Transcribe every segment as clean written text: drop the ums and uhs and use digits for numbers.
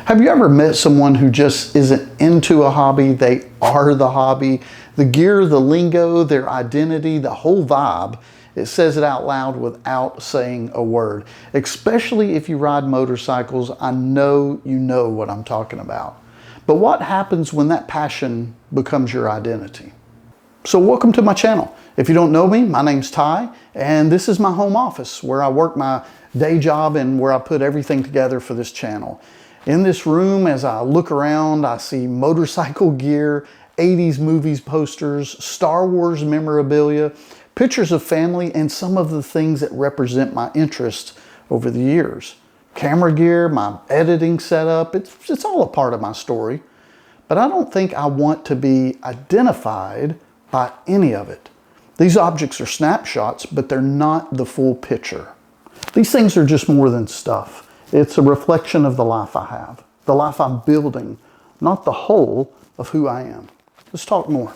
Have you ever met someone who just isn't into a hobby? They are the hobby. The gear, the lingo, their identity, the whole vibe. It says it out loud without saying a word. Especially if you ride motorcycles, I know you know what I'm talking about. But what happens when that passion becomes your identity? So welcome to my channel. If you don't know me, my name's Ty, and this is my home office where I work my day job and where I put everything together for this channel. In this room, as I look around, I see motorcycle gear, 80s movies posters, Star Wars memorabilia, pictures of family, and some of the things that represent my interest over the years. Camera gear, my editing setup, it's all a part of my story. But I don't think I want to be identified by any of it. These objects are snapshots, but they're not the full picture. These things are just more than stuff. It's a reflection of the life I have, the life I'm building, not the whole of who I am. Let's talk more.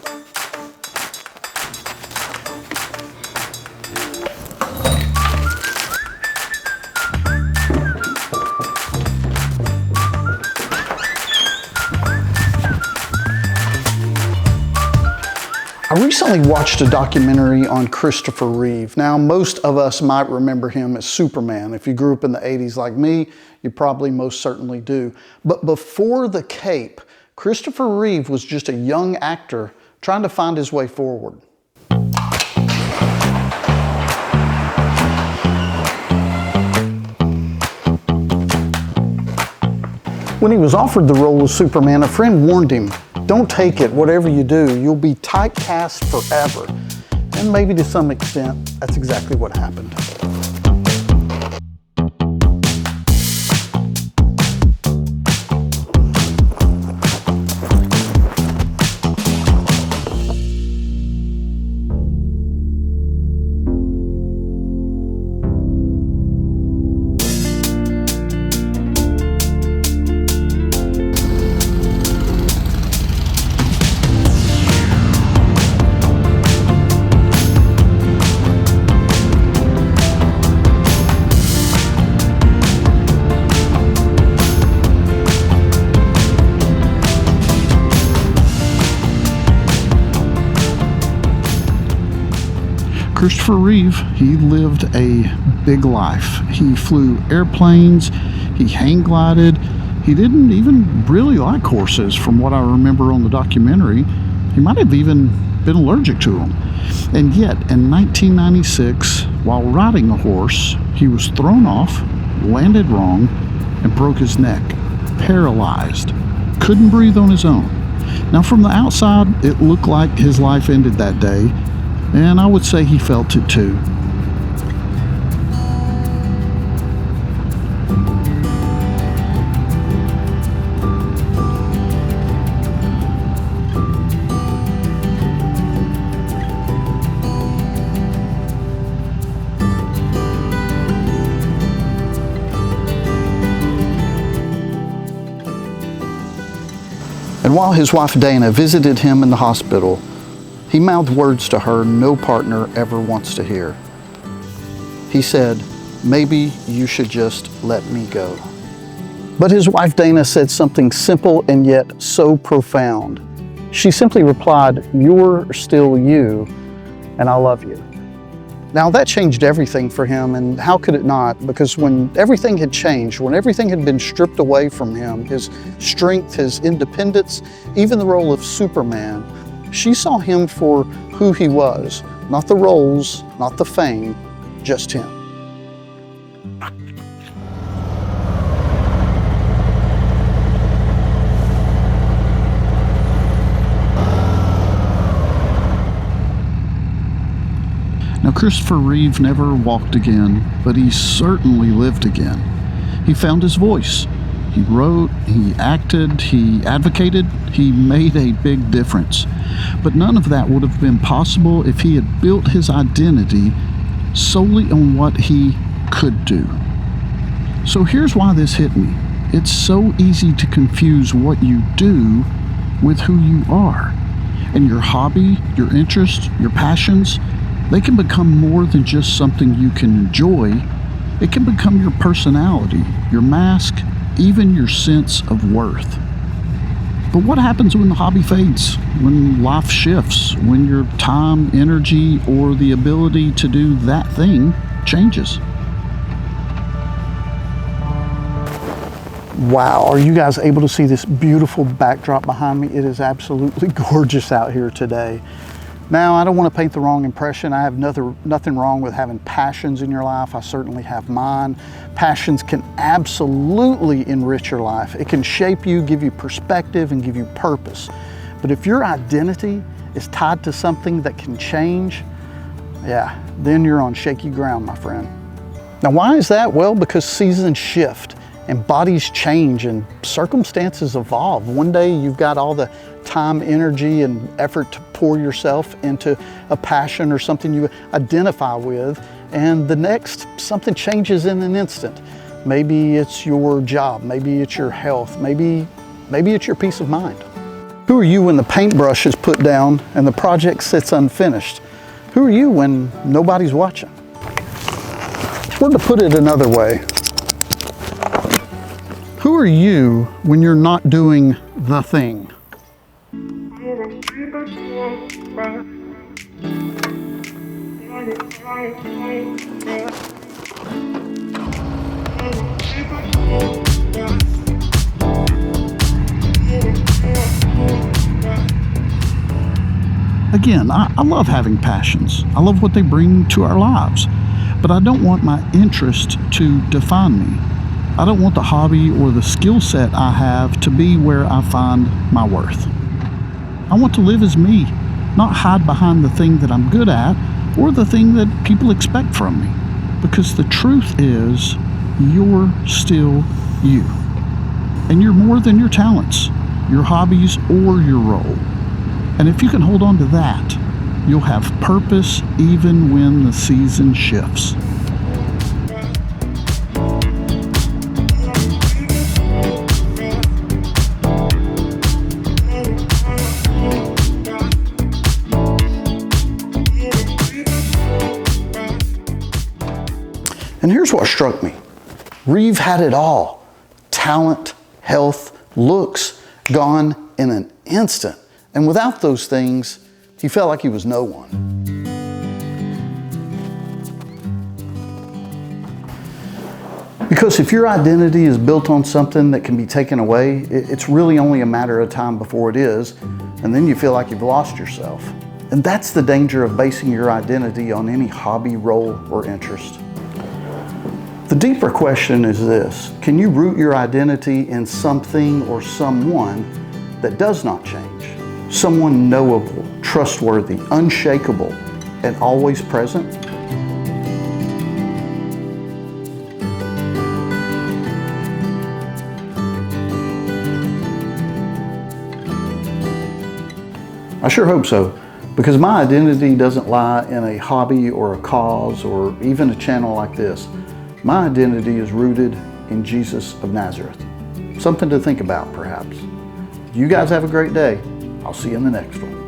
I recently watched a documentary on Christopher Reeve. Now, most of us might remember him as Superman. If you grew up in the 80s like me, you probably most certainly do. But before the cape, Christopher Reeve was just a young actor trying to find his way forward. When he was offered the role of Superman, a friend warned him, "Don't take it, whatever you do, you'll be typecast forever." And maybe to some extent, that's exactly what happened. Christopher Reeve, he lived a big life. He flew airplanes, he hang glided, he didn't even really like horses from what I remember on the documentary. He might have even been allergic to them. And yet, in 1996, while riding a horse, he was thrown off, landed wrong, and broke his neck, paralyzed, couldn't breathe on his own. Now from the outside, it looked like his life ended that day, and I would say he felt it too. And while his wife Dana visited him in the hospital, he mouthed words to her no partner ever wants to hear. He said, "Maybe you should just let me go." But his wife Dana said something simple and yet so profound. She simply replied, "You're still you, and I love you." Now that changed everything for him, and how could it not? Because when everything had changed, when everything had been stripped away from him, his strength, his independence, even the role of Superman, she saw him for who he was, not the roles, not the fame, just him. Now, Christopher Reeve never walked again, but he certainly lived again. He found his voice. He wrote, he acted, he advocated, he made a big difference. But none of that would have been possible if he had built his identity solely on what he could do. So here's why this hit me. It's so easy to confuse what you do with who you are. And your hobby, your interests, your passions, they can become more than just something you can enjoy. It can become your personality, your mask, even your sense of worth. But what happens when the hobby fades, when life shifts, when your time, energy, or the ability to do that thing changes? Wow, are you guys able to see this beautiful backdrop behind me? It is absolutely gorgeous out here today. Now, I don't want to paint the wrong impression. I have nothing wrong with having passions in your life. I certainly have mine. Passions can absolutely enrich your life. It can shape you, give you perspective, and give you purpose. But if your identity is tied to something that can change, yeah, then you're on shaky ground, my friend. Now, why is that? Well, because seasons shift and bodies change and circumstances evolve. One day you've got all the time, energy, and effort to pour yourself into a passion or something you identify with, and the next, something changes in an instant. Maybe it's your job, maybe it's your health, maybe it's your peace of mind. Who are you when the paintbrush is put down and the project sits unfinished? Who are you when nobody's watching? Or to put it another way, who are you when you're not doing the thing? Again, I love having passions. I love what they bring to our lives, but I don't want my interest to define me. I don't want the hobby or the skill set I have to be where I find my worth. I want to live as me, not hide behind the thing that I'm good at or the thing that people expect from me. Because the truth is, you're still you. And you're more than your talents, your hobbies, or your role. And if you can hold on to that, you'll have purpose even when the season shifts. And here's what struck me. Reeve had it all. Talent, health, looks, gone in an instant. And without those things, he felt like he was no one. Because if your identity is built on something that can be taken away, it's really only a matter of time before it is, and then you feel like you've lost yourself. And that's the danger of basing your identity on any hobby, role, or interest. The deeper question is this: can you root your identity in something or someone that does not change? Someone knowable, trustworthy, unshakable, and always present? I sure hope so, because my identity doesn't lie in a hobby or a cause or even a channel like this. My identity is rooted in Jesus of Nazareth. Something to think about, perhaps. You guys have a great day. I'll see you in the next one.